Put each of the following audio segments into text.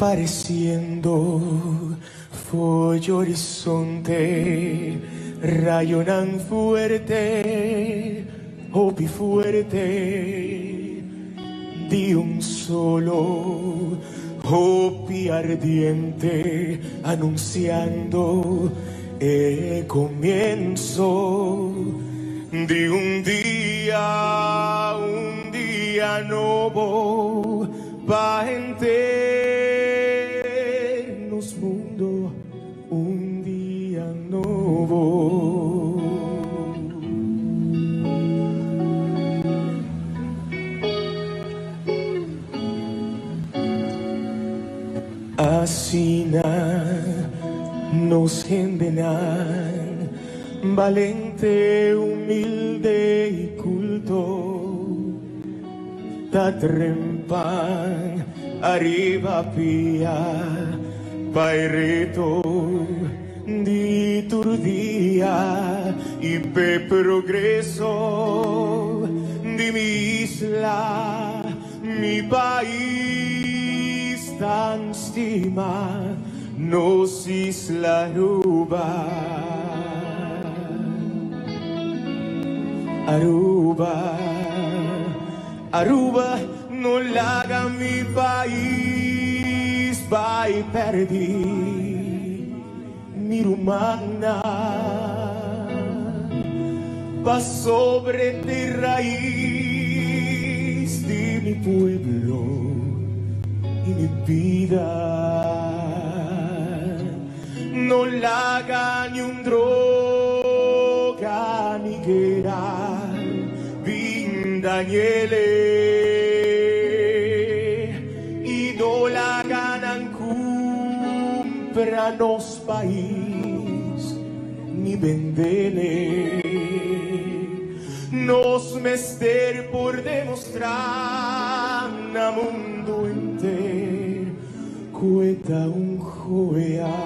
apareciendo foi horizonte, rayonan fuerte, hopi fuerte, di un solo hopi ardiente, anunciando el comienzo de un día nuevo, pa' enternos mundo, un día nuevo. Así nos gendenan, valente, humilde y culto. Tatrempan, arriba pia, pairito, di turdía y pe progreso de mi isla, mi país tan estima, nos isla Aruba. Aruba, Aruba, no la haga mi país, va y perdí mi rumana, va sobre ti raíz de mi pueblo y mi vida. No la haga ni un droga ni guerra, Daniele, y no la ganan compranos país, ni vendele, nos mester por demostrar a mundo entero, cueta un joya,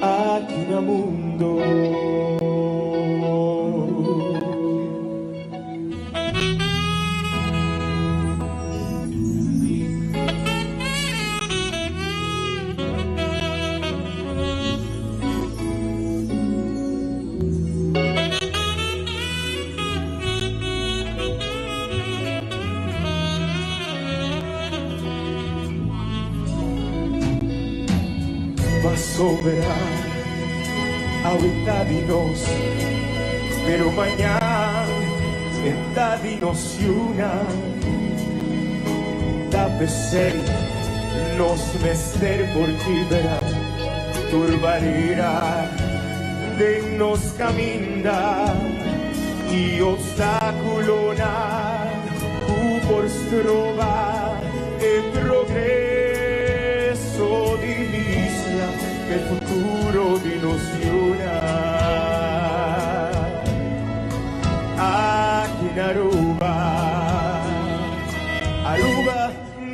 aquí en mundo. Va sobrar ahorita dinos, pero mañana esta dinos y una tapecer nos mester por fibra turbarira de nos camina y obstáculo na por strova el progreso de l'isla, el futuro de ilusiona. Aquí en Aruba, Aruba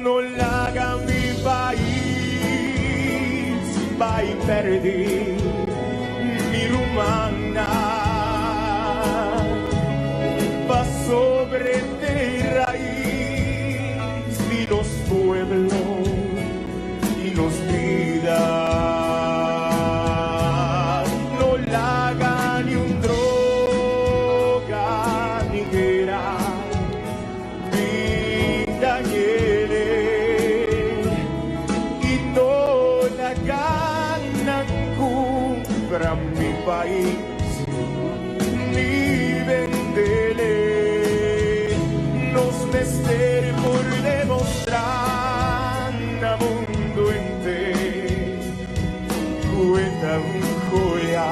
no la haga mi país, va y perdí mi rumana, va sobre tierra y los pueblos y los vidas. No la haga ni un droga ni guerra, vida hiere, y no la ganan compra mi país, ni vendele, nos mester por demostrar a mundo entero, cuenta un joya,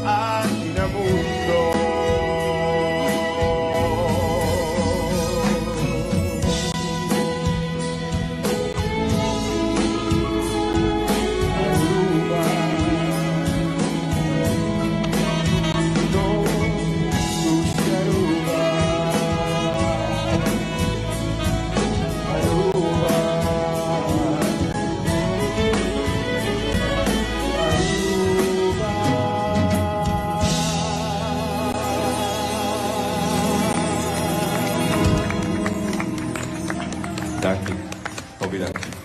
aquí en mundo. Danke. Tobi, danke.